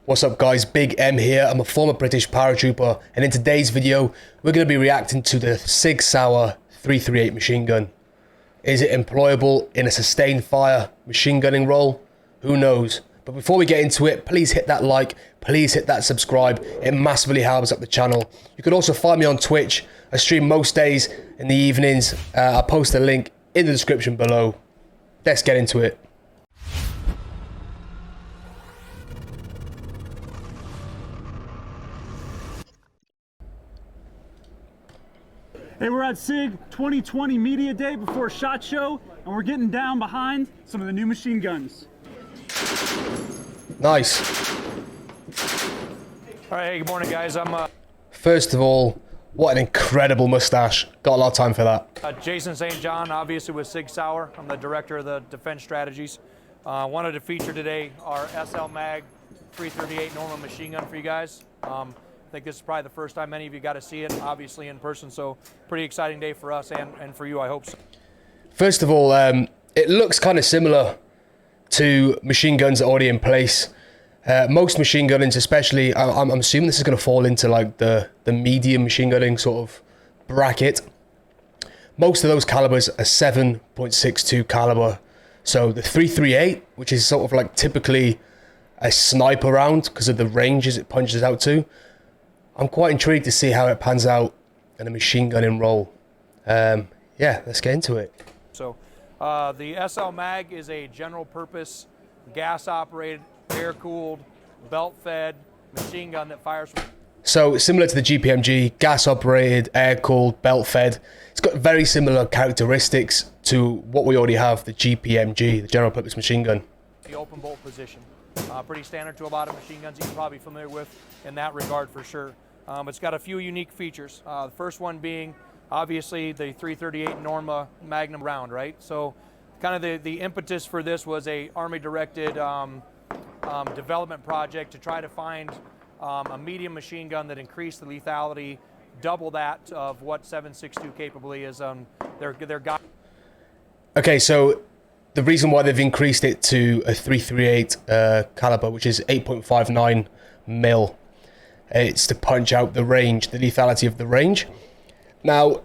What's up guys, Big M here. I'm a former British paratrooper, and in today's video we're going to be reacting to the SIG SAUER 338 machine gun. Is it employable in a sustained fire machine gunning role? Who knows? But before we get into it, please hit that like, please hit that subscribe. It massively helps up the channel. You can also find me on Twitch. I stream most days in the evenings. I'll post a link in the description below. Let's get into it. Hey, we're at SIG 2020 Media Day before SHOT Show, and we're getting down behind some of the new machine guns. Nice. All right, hey, good morning, guys. I'm First of all, what an incredible mustache. Got a lot of time for that. Jason St. John, obviously with SIG SAUER. I'm the director of the defense strategies. Wanted to feature today our SL Mag 338 Norma machine gun for you guys. I think this is probably the first time many of you got to see it, obviously in person, so pretty exciting day for us and for you, I hope so. First of all, it looks kind of similar to machine guns that are already in place. Most machine gunnings, especially, I'm assuming this is going to fall into like the medium machine gunning sort of bracket. Most of those calibers are 7.62 caliber. So the 338, which is sort of like typically a sniper round because of the ranges it punches out to, I'm quite intrigued to see how it pans out in a machine gunning role. Yeah, let's get into it. So the SL Mag is a general purpose, gas operated, air cooled, belt fed machine gun that fires. So similar to the GPMG, gas operated, air cooled, belt fed. It's got very similar characteristics to what we already have, the GPMG, the general purpose machine gun. The open bolt position. Pretty standard to a lot of machine guns you're probably familiar with in that regard for sure. It's got a few unique features. The first one being obviously the 338 Norma Magnum round, right? So kind of the impetus for this was a Army directed development project to try to find a medium machine gun that increased the lethality, double that of what 7.62 capably is their guide. Okay, so the reason why they've increased it to a 338 caliber, which is 8.59 mil, it's to punch out the range, the lethality of the range. Now,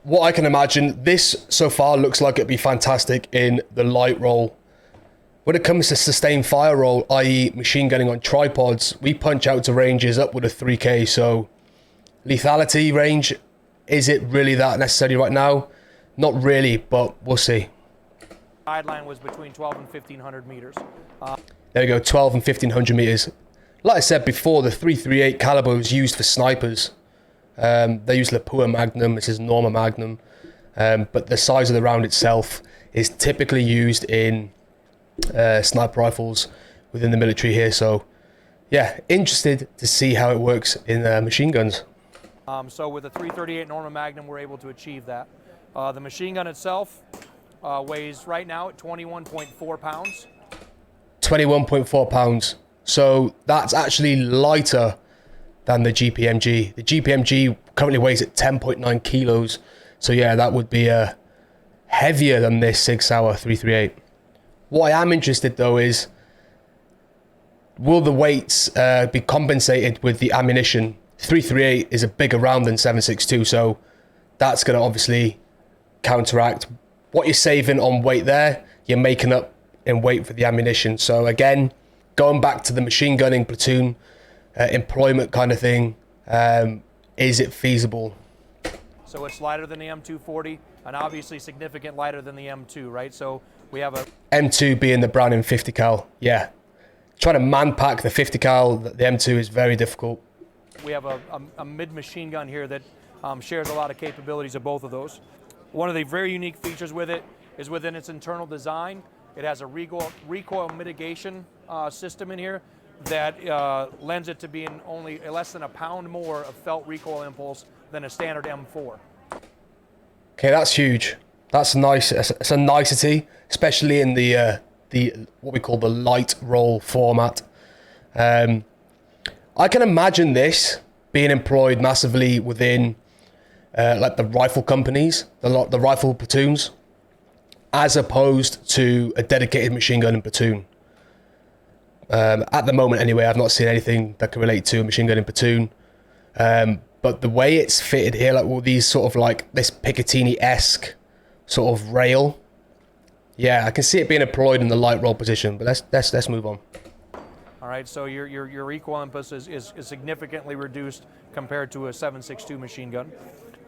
what I can imagine, this so far looks like it'd be fantastic in the light role. When it comes to sustained fire role, i.e. machine gunning on tripods, we punch out to ranges upward of 3K, so lethality range, is it really that necessary right now? Not really, but we'll see. Guideline was between 12 and 1,500 meters. There we go, 12 and 1,500 meters. Like I said before, the 338 caliber was used for snipers. They use Lapua Magnum, this is Norma Magnum, but the size of the round itself is typically used in sniper rifles within the military here. So yeah, interested to see how it works in machine guns. So with the 338 Norma Magnum, we're able to achieve that. The machine gun itself weighs right now at 21.4 pounds. 21.4 pounds. So that's actually lighter than the GPMG. The GPMG currently weighs at 10.9 kilos. So yeah, that would be heavier than this SIG SAUER 338. What I am interested though is, will the weights be compensated with the ammunition? 338 is a bigger round than 7.62, so that's going to obviously counteract what you're saving on weight there. You're making up in weight for the ammunition. So again, going back to the machine gunning platoon employment kind of thing, is it feasible? So it's lighter than the M240 and obviously significant lighter than the M2, right? So we have a M2 being the Browning 50 cal. Yeah, trying to man pack the 50 cal, the M2 is very difficult. We have a mid machine gun here that shares a lot of capabilities of both of those. One of the very unique features with it is within its internal design. It has a recoil mitigation system in here that lends it to being only less than a pound more of felt recoil impulse than a standard M4. Okay, that's huge. That's nice. It's a nicety, especially in the what we call the light roll format. I can imagine this being employed massively within like the rifle companies, the rifle platoons, as opposed to a dedicated machine gun platoon. At the moment anyway, I've not seen anything that can relate to a machine gun in platoon. But the way it's fitted here, like all these sort of like this Picatinny-esque sort of rail, yeah, I can see it being employed in the light roll position. But let's move on. All right, so your recoil impulse is significantly reduced compared to a 7.62 machine gun.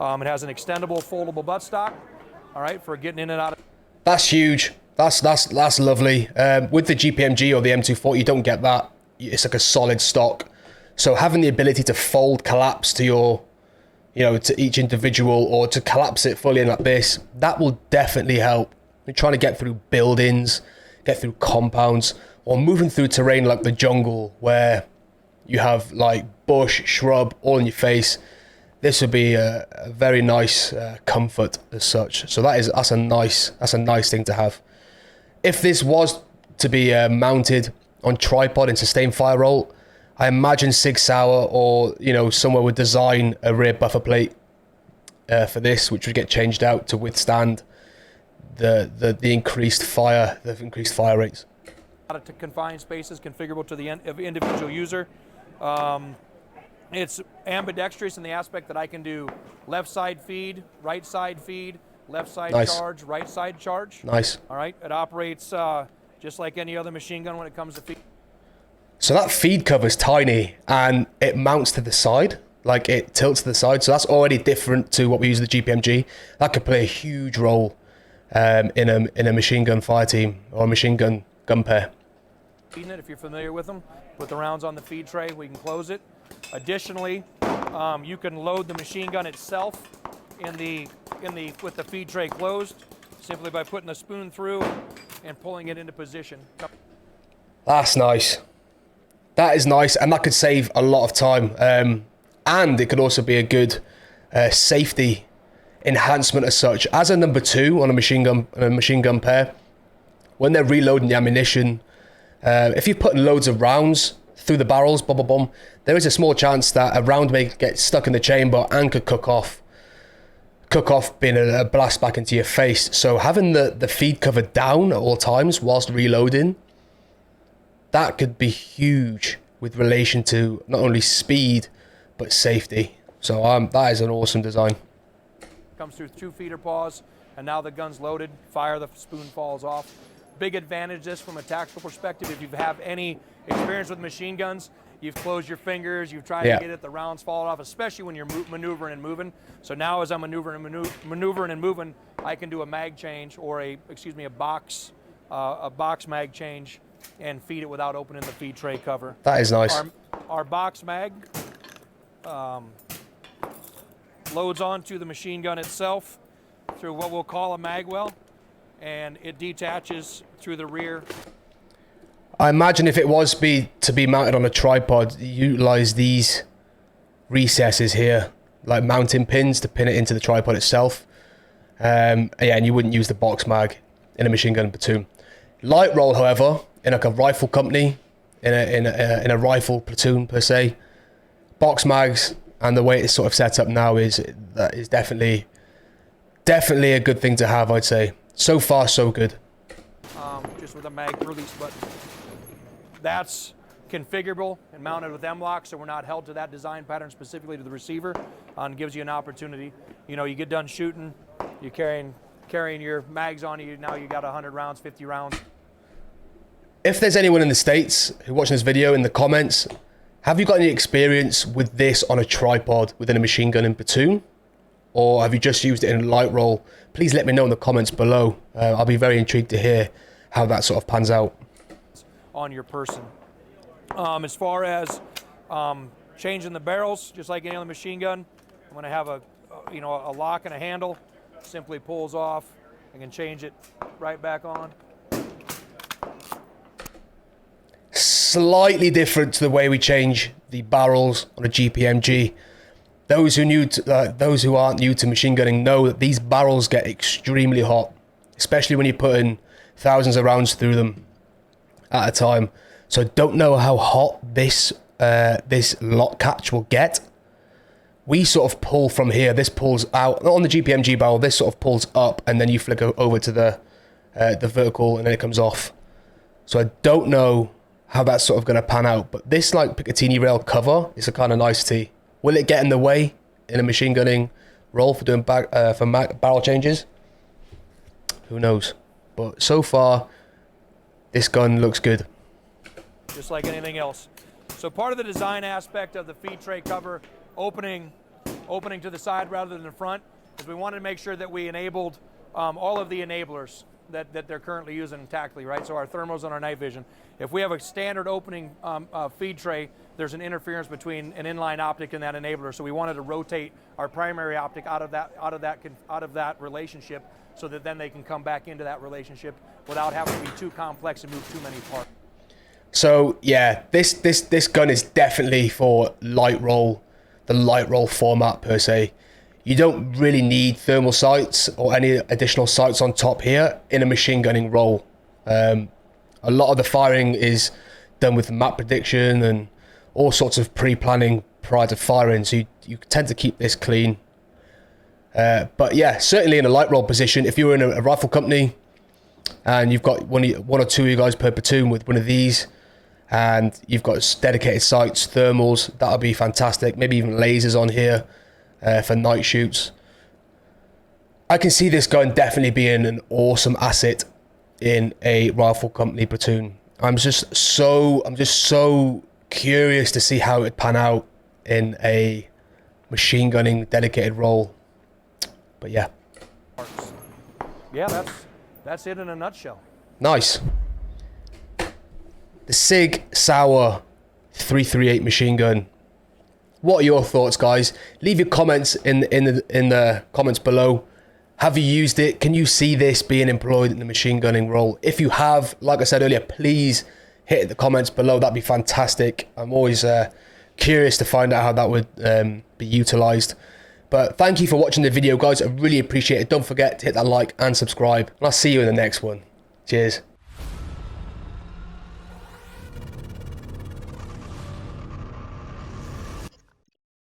It has an extendable, foldable buttstock. All right, for getting in and out of. That's huge. That's lovely. With the GPMG or the M240, you don't get that. It's like a solid stock. So having the ability to fold, collapse to your, to each individual, or to collapse it fully in like this, that will definitely help. You're trying to get through buildings, get through compounds, or moving through terrain like the jungle where you have like bush, shrub all in your face. This would be a very nice comfort as such. So that's a nice thing to have. If this was to be mounted on tripod in sustained fire roll, I imagine SIG SAUER or somewhere would design a rear buffer plate for this, which would get changed out to withstand the increased fire rates. To confined spaces configurable to the individual user. It's ambidextrous in the aspect that I can do left side feed, right side feed, left side charge, right side charge. Nice. All right. It operates just like any other machine gun when it comes to feed. So that feed cover is tiny and it mounts to the side, like it tilts to the side. So that's already different to what we use with the GPMG. That could play a huge role in a machine gun fire team or a machine gun pair. If you're familiar with them, put the rounds on the feed tray. We can close it. Additionally, you can load the machine gun itself with the feed tray closed, simply by putting the spoon through and pulling it into position. That's nice. That is nice, and that could save a lot of time. And it could also be a good safety enhancement as such. As a number 2 on a machine gun pair, when they're reloading the ammunition, if you're putting loads of rounds through the barrels, boom, boom, boom, there is a small chance that a round may get stuck in the chamber and could cook off being a blast back into your face. So having the feed cover down at all times whilst reloading, that could be huge with relation to not only speed but safety. So that is an awesome design. Comes through 2 feeder paws, and now the gun's loaded. Fire, the spoon falls off. Big advantage this from a tactical perspective. If you have any experience with machine guns, you've closed your fingers, you've tried to get it, the rounds fall off, especially when you're maneuvering and moving. So now as I'm maneuvering and moving, I can do a mag change or a box mag change and feed it without opening the feed tray cover. That is nice. Our box mag loads onto the machine gun itself through what we'll call a mag well, and it detaches through the rear. I imagine if it was to be mounted on a tripod, you utilize these recesses here, like mounting pins to pin it into the tripod itself. And you wouldn't use the box mag in a machine gun platoon. Light roll, however, in like a rifle company, in a rifle platoon per se, box mags and the way it's sort of set up now is definitely a good thing to have, I'd say. So far, so good. Just with a mag release button. That's configurable and mounted with M-LOK, so we're not held to that design pattern specifically to the receiver, and gives you an opportunity. You get done shooting, you're carrying your mags on you, now you got 100 rounds, 50 rounds. If there's anyone in the States who watching this video, in the comments, have you got any experience with this on a tripod within a machine gun in platoon? Or have you just used it in a light roll? Please let me know in the comments below. I'll be very intrigued to hear how that sort of pans out. On your person. As far as changing the barrels, just like any other machine gun, I'm going to have a lock and a handle. Simply pulls off. I can change it right back on. Slightly different to the way we change the barrels on a GPMG. Those who aren't new to machine gunning know that these barrels get extremely hot, especially when you're putting thousands of rounds through them at a time. So I don't know how hot this lock catch will get. We sort of pull from here. This pulls out, not on the GPMG barrel. This sort of pulls up, and then you flick over to the vertical, and then it comes off. So I don't know how that's sort of going to pan out. But this like Picatinny rail cover is a kind of nicety. Will it get in the way in a machine gunning role for doing barrel changes? Who knows? But so far, this gun looks good. Just like anything else. So part of the design aspect of the feed tray cover opening to the side rather than the front is we wanted to make sure that we enabled all of the enablers that they're currently using tactically, right? So our thermals and our night vision. If we have a standard opening feed tray, there's an interference between an inline optic and that enabler. So we wanted to rotate our primary optic out of that relationship, so that then they can come back into that relationship without having to be too complex and move too many parts. So yeah, this gun is definitely for light roll, the light roll format per se. You don't really need thermal sights or any additional sights on top here in a machine gunning role. A lot of the firing is done with map prediction and all sorts of pre-planning prior to firing, so you tend to keep this clean. But yeah, certainly in a light roll position, if you're in a rifle company and you've got one or two of you guys per platoon with one of these, and you've got dedicated sights, thermals, that'll be fantastic. Maybe even lasers on here for night shoots. I can see this gun definitely being an awesome asset in a rifle company platoon. I'm just so curious to see how it would pan out in a machine gunning dedicated role. But yeah. Yeah, that's it in a nutshell. Nice. The SIG SAUER 338 machine gun. What are your thoughts, guys? Leave your comments in the comments below. Have you used it? Can you see this being employed in the machine gunning role? If you have, like I said earlier, please hit the comments below. That'd be fantastic. I'm always curious to find out how that would be utilized. But thank you for watching the video, guys. I really appreciate it. Don't forget to hit that like and subscribe. And I'll see you in the next one. Cheers.